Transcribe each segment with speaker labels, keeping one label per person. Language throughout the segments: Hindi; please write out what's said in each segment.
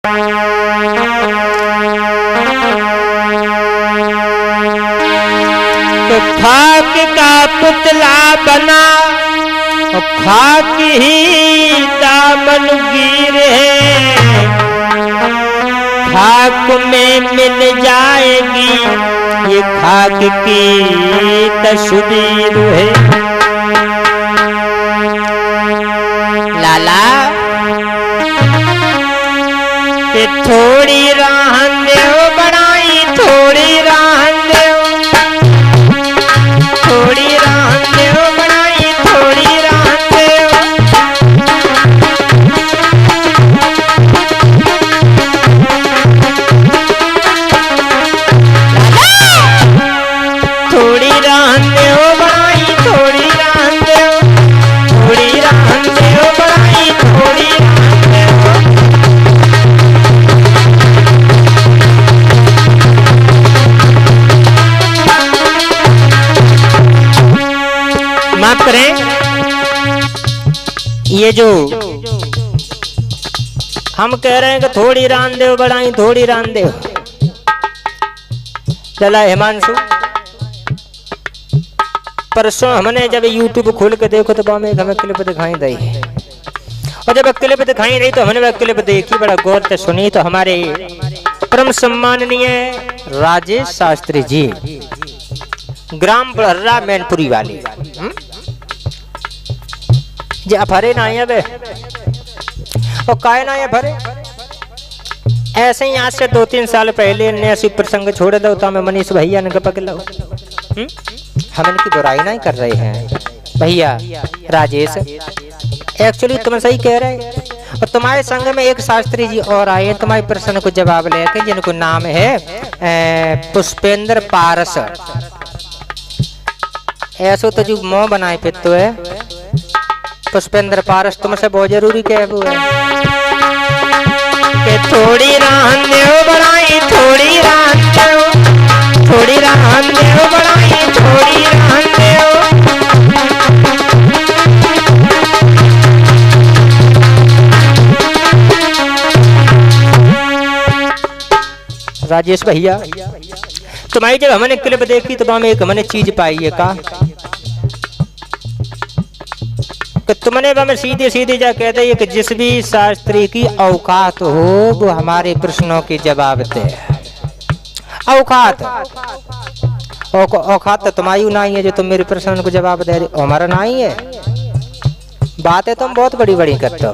Speaker 1: तो खाक का पुतला बना और खाक ही दामन गिरे, खाक में मिल जाएगी ये खाक की तस्वीर है। लाला ये थोड़ी रहन दो बनाई, थोड़ी रहन दो, थोड़ी रहन दो बनाई, थोड़ी रहन दो। थोड़ी रहन दो बनाई, थोड़ी रहन दो, थोड़ी रहन दो बनाई, थोड़ी रहन दो। माफ करें, ये जो हम कह रहे हैं कि थोड़ी रान दो बढ़ाई, थोड़ी रान दो, चला हिमांशु परसों हमने जब YouTube खोल के देखो तो हमें क्लिप दिखाई दी, और जब क्लिप दिखाई दी तो हमने वह क्लिप देखी, बड़ा गौर से सुनी। तो हमारे परम सम्माननीय राजेश शास्त्री जी, ग्राम बड़हर्रा मैनपुरी वाली जी अफरे ना आए बे और काय ना अफरे। ऐसे ही आज से 2-3 साल पहले ऐसी प्रसंग छोड़ दो तो हमें मनीष भैया ने पकड़ लो। हम इनकी बुराई नहीं कर रहे हैं भैया राजेश, एक्चुअली तुम सही कह रहे हैं। और तुम्हारे संग में एक शास्त्री जी और आए तुम्हारे प्रश्न को जवाब लेके, जिनको नाम है पुष्पेंद्र पारस। ऐसो तो जो मोह बनाए पे तो है पुष्पेंद्र पारस, तुमसे बहुत जरूरी क्या है वो है कि थोड़ी रहन दो बनाई, थोड़ी रहन दो, थोड़ी रहन दो बनाई, थोड़ी रहन दो। राजेश भैया तुम्हारी जब हमने क्लिप देखी तो हमें एक हमने चीज पाई है का कि तुमने हमें सीधे सीधे जा कहते हैं कि जिस भी शास्त्री की औकात हो वो हमारे प्रश्नों के जवाब दे। औकात औकात तो तुम्हारी नहीं है जो तुम मेरे प्रश्न को जवाब दे रहे, हमारा नहीं है। बातें तुम बहुत बड़ी बड़ी करते हो।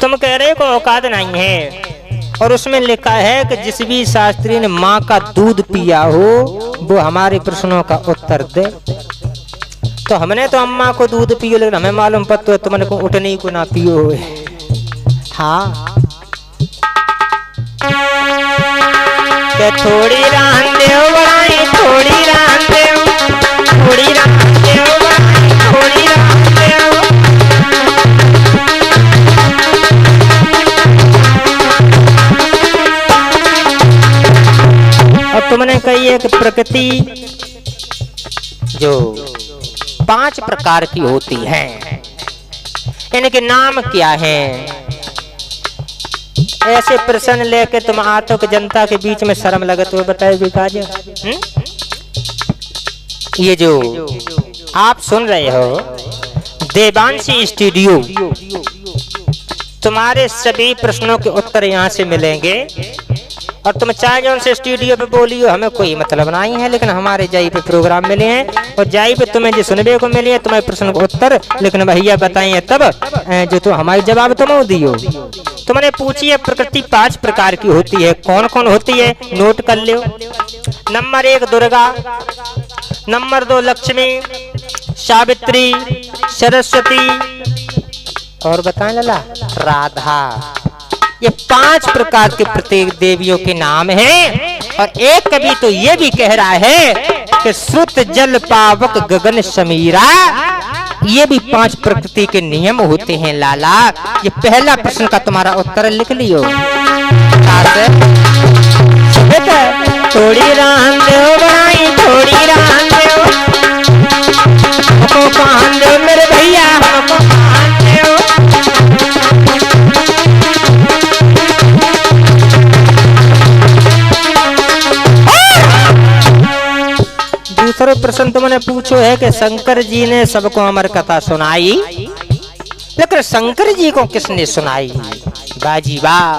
Speaker 1: तुम कह रहे हो कि औकात नहीं है, और उसमें लिखा है कि जिस भी शास्त्री ने माँ का दूध पिया हो वो हमारे प्रश्नों का उत्तर दे। तो हमने तो अम्मा को दूध पियो, लेकिन हमें मालूम पड़ता है तुमने को उठने को ना पियो। हाँ के थोड़ी रहन दो बनाई, थोड़ी रहन दो, थोड़ी रहन दो बनाई, थोड़ी रहन दो। और तुमने कही है कि प्रकृति जो 5 प्रकार की होती है, इनके नाम क्या हैं? ऐसे प्रश्न लेके तुम आते हो कि जनता के बीच में शर्म लगत हुए बताए विकास। ये जो आप सुन रहे हो देवांशी स्टूडियो, तुम्हारे सभी प्रश्नों के उत्तर यहाँ से मिलेंगे। और तुम चाहे जो उनसे स्टूडियो पे बोलियो, हमें कोई मतलब नहीं है, लेकिन हमारे जाई पे प्रोग्राम मिले हैं और जाई पे तुम्हें जो सुनने को मिले हैं तुम्हारे प्रश्न का उत्तर, लेकिन भैया बताइए तब जो तुम हमारे जवाब तुम दियो। तुमने पूछी है प्रकृति 5 प्रकार की होती है, कौन कौन होती है नोट कर लो। नंबर 1 दुर्गा, नंबर 2 लक्ष्मी, सावित्री, सरस्वती, और बताएं लला राधा। ये 5 प्रकार के प्रत्येक देवियों के नाम हैं। और एक कवि तो ये भी कह रहा है कि श्रुत जल पावक गगन समीरा, ये भी 5 प्रकृति के नियम होते हैं लाला। ये पहला प्रश्न का तुम्हारा उत्तर लिख लियो। थोड़ी रहन दो बनाई, थोड़ी रहन दो, हमको कहन दो मेरे भैया, हमको कहन दो। दूसरो प्रश्न तुमने पूछो है कि शंकर जी ने सबको अमर कथा सुनाई, लेकिन शंकर जी को किसने सुनाई? बाजी वाह,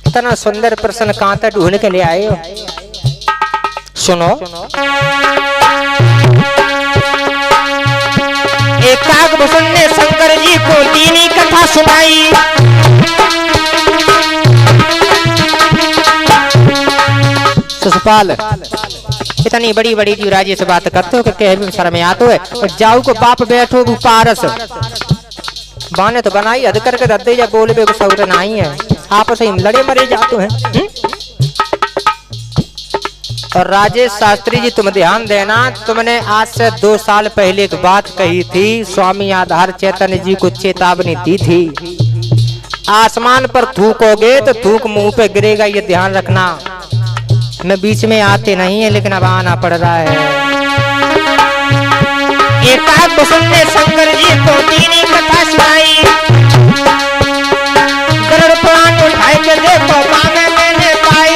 Speaker 1: इतना सुंदर प्रश्न कहां तक ढूंढ के ले आए हो? सुनो, एक काकभूषण ने शंकर जी को दीनी कथा सुनाई। शिशुपाल, इतनी बड़ी बड़ी जी राजे से बात करते हो कि कह शर्म आते है। और जाऊ को बाप बैठो पारस बाने तो बनाई हद करके दद्दे या बोल बे सौर नहीं है, आपस में लड़े मरे जाते हैं। और राजेश शास्त्री जी तुम ध्यान देना, तुमने आज से 2 साल पहले एक बात कही थी, स्वामी आधार चैतन्य जी को चेतावनी दी थी, आसमान पर थूकोगे तो थूक मुंह पे गिरेगा, ये ध्यान रखना। मैं बीच में आते नहीं है, लेकिन अब आना पड़ रहा है। एक काकभूषण ने शंकर जी को दीनी कथा सुनाई। गरुड़ पुराण उठाए के देखो मांगे मैंने पाई,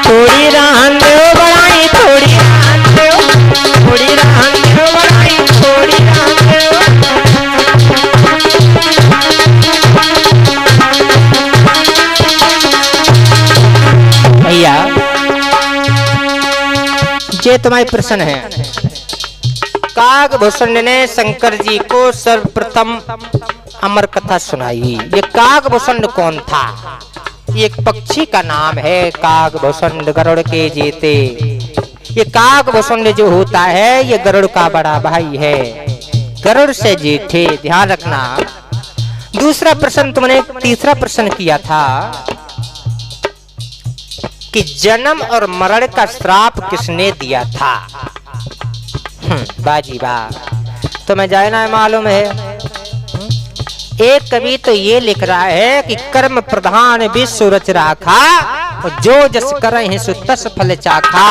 Speaker 1: थोड़ी रहन दो बढ़ाई, थोड़ी रहन दो, थोड़ी रहन दो बढ़ाई, थोड़ी रहन दो। भैया ये तुम्हारे प्रश्न है। काकभूषण ने शंकर जी को सर्वप्रथम अमर कथा सुनाई। ये काकभूषण कौन था? एक पक्षी का नाम है काकभूषण, गरुड़ के जेते। ये काकभूषण जो होता है ये गरुड़ का बड़ा भाई है, गरुड़ से जेठे, ध्यान रखना। दूसरा प्रश्न तुमने तीसरा प्रश्न किया था कि जन्म और मरण का श्राप किसने दिया था? बाजी बा, तुम्हें जाना मालूम है। एक कवि तो ये लिख रहा है कि कर्म प्रधान विश्व रच राखा, जो जस करहि सो तस फल चाखा।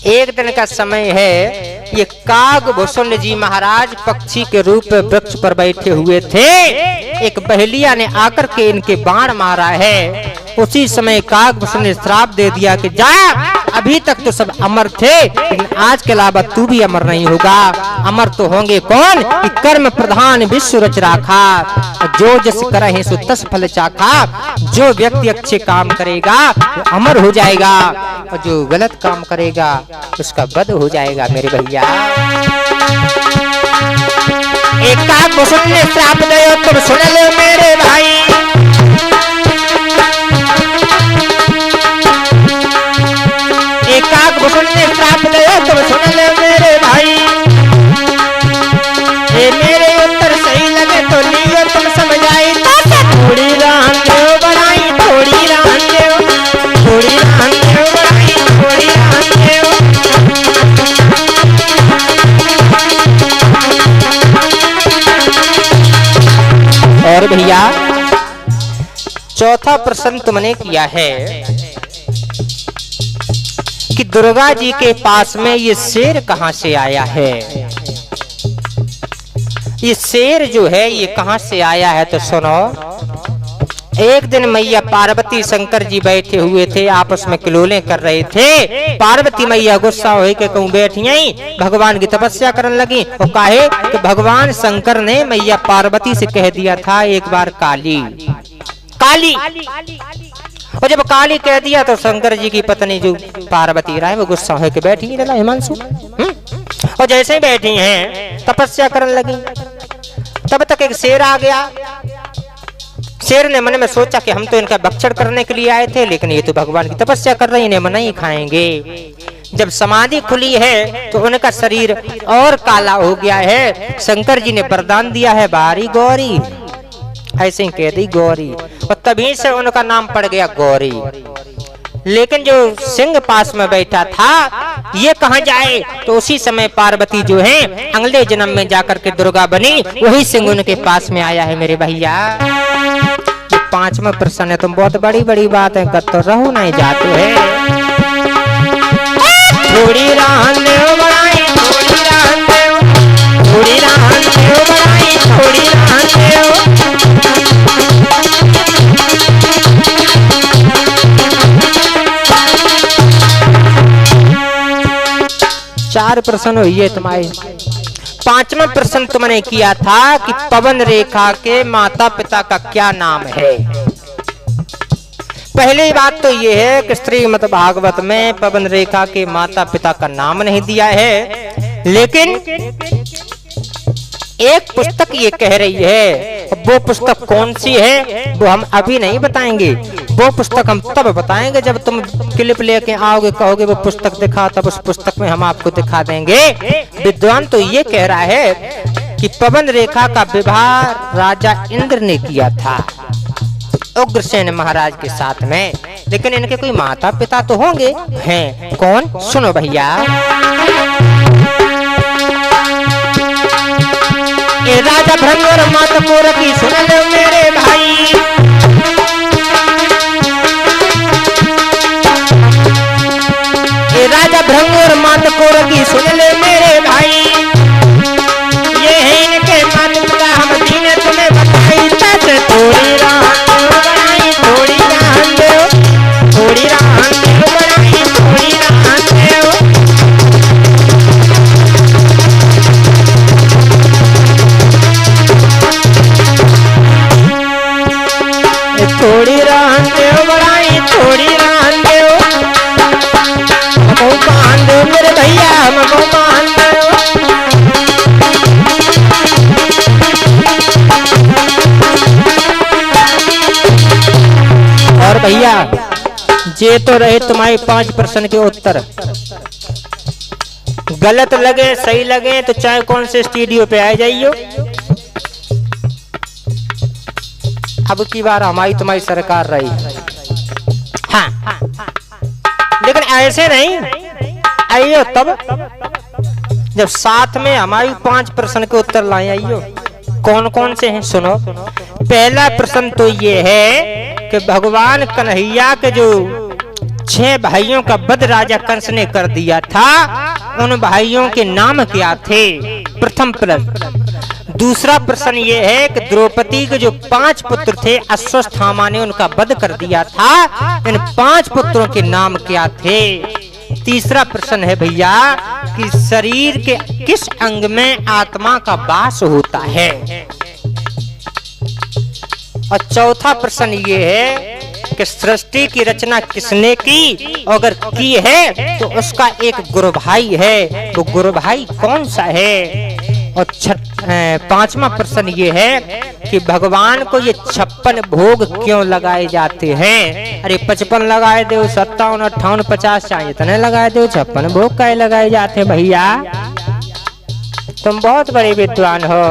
Speaker 1: एक दिन का समय है, ये काकभूषण जी महाराज पक्षी के रूप में वृक्ष पर बैठे हुए थे। एक बहेलिया ने आकर के इनके बाण मारा है। उसी समय काकभूषण ने श्राप दे दिया कि जा, अभी तक तो सब अमर थे, लेकिन आज के अलावा तू भी अमर नहीं होगा। अमर तो होंगे कौन? कि कर्म प्रधान विश्व रच राखा, जो जस करहि सो तस फल चाखा। जो व्यक्ति अच्छे काम करेगा वो अमर हो जाएगा, और जो गलत काम करेगा उसका वध हो जाएगा। मेरे भैया, एक काकभूषण ने श्राप दिया, तुम सुन लो मेरे भाई। एक काकभूषण ने श्राप दिया, तुम सुन लो मेरे भाई। ये मेरे उत्तर सही लगे तो लियो तुम समझ आई। थोड़ी रहन दो बढ़ाई, थोड़ी रहन दो, थोड़ी रहन दो बढ़ाई, थोड़ी रहन दो। और भैया चौथा प्रश्न तुमने किया है कि दुर्गा जी के पास में ये शेर कहां से आया है? ये शेर जो है ये कहां से आया है? तो सुनो, एक दिन मैया पार्वती शंकर जी बैठे हुए थे, आपस में किलोले कर रहे थे। पार्वती मैया गुस्सा हो के कहूं बैठी आई, भगवान की तपस्या करने लगी। और काहे कि भगवान शंकर ने मैया पार्वती से कह दिया था एक बार काली काली, और जब काली कह दिया तो शंकर जी की पत्नी जो पार्वती राय वो गुस्सा हो के बैठी रहा हिमांशु। और जैसे ही बैठी हैं तपस्या करने लगी, तब तक एक शेर आ गया। शेर ने मन में सोचा कि हम तो इनका भक्षण करने के लिए आए थे, लेकिन ये तो भगवान की तपस्या कर रहे हैं, इन्हें नहीं खाएंगे। जब समाधि खुली है तो उनका शरीर और काला हो गया है। शंकर जी ने वरदान दिया है, बारी गौरी, ऐसे ही कह दी गौरी, और तभी से उनका नाम पड़ गया गौरी। लेकिन जो सिंह पास में बैठा था ये कहां जाए? तो उसी समय पार्वती जो है अगले जन्म में जाकर के दुर्गा बनी, वही सिंह उनके पास में आया है। मेरे भैया, 5वां प्रश्न है, तुम बहुत बड़ी बड़ी बातें करते तो रहो नहीं जाते है। थोड़ी रहन दो बढ़ाई, थोड़ी रहन दो, थोड़ी रहन दो बढ़ाई, थोड़ी रहन दो। 4 प्रश्न हुई है तुम्हारे। 5वां प्रश्न तुमने किया था कि पवन रेखा के माता पिता का क्या नाम है। पहली बात तो ये है कि श्रीमद् भागवत में पवन रेखा के माता पिता का नाम नहीं दिया है, लेकिन एक पुस्तक ये कह रही है। वो पुस्तक कौन सी है वो हम अभी नहीं बताएंगे, वो पुस्तक हम तब बताएंगे जब तुम क्लिप लेके आओगे, कहोगे वो पुस्तक दिखा, तब उस पुस्तक में हम आपको दिखा देंगे। विद्वान तो ये कह रहा है कि पवन रेखा का विवाह राजा इंद्र ने किया था उग्रसेन महाराज के साथ में, लेकिन इनके कोई माता पिता तो होंगे। हैं कौन, सुनो भैया। ये राजा भृंग और माता कोरकी सुन लो मेरे भाई। ये राजा भृंग और माता कोरकी सुन ले मेरे भाई। ये है इनके माता पिता, हम दीने तुम्हें बताई। तस थोड़ी रात बनाई, थोड़ी रात दो, थोड़ी रात बनाई, थोड़ी रात दो। थोड़ी रात दो बनाई, थोड़ी रात दो, हमको मान दो मेरे भैया, हमको मान दो। और भैया ये तो रहे तुम्हारे 5 प्रश्न के उत्तर। गलत लगे सही लगे तो चाहे कौन से स्टूडियो पे आ जाइयो। अब की बार हमारी तुम्हारी सरकार रही। हाँ, लेकिन ऐसे नहीं आइयो तब जब साथ में हमारी 5 प्रश्न के उत्तर लाए। आइयो कौन कौन से हैं सुनो। पहला प्रश्न तो ये है कि भगवान कन्हैया के जो 6 भाइयों का वध राजा कंस ने कर दिया था, उन भाइयों के नाम क्या थे, प्रथम प्रश्न। दूसरा प्रश्न ये है कि द्रौपदी के जो 5 पुत्र थे, अश्वत्थामा ने उनका वध कर दिया था, इन 5 पुत्रों के नाम क्या थे। तीसरा प्रश्न है भैया कि शरीर के किस अंग में आत्मा का वास होता है। और चौथा प्रश्न ये है कि सृष्टि की रचना किसने की, अगर की है तो उसका एक गुरु भाई है, वो गुरु भाई कौन सा है। और 5वां प्रश्न ये है कि भगवान को ये 56 भोग क्यों लगाए जाते हैं। अरे 55 लगाए दो, 57, 58, 50 चाहिए इतने लगाए दो, 56 भोग काहे लगाए जाते हैं भैया। तुम बहुत बड़े विद्वान हो।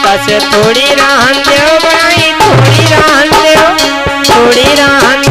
Speaker 1: बस थोड़ी राहन दो भाई, थोड़ी राहन दो, थोड़ी राहन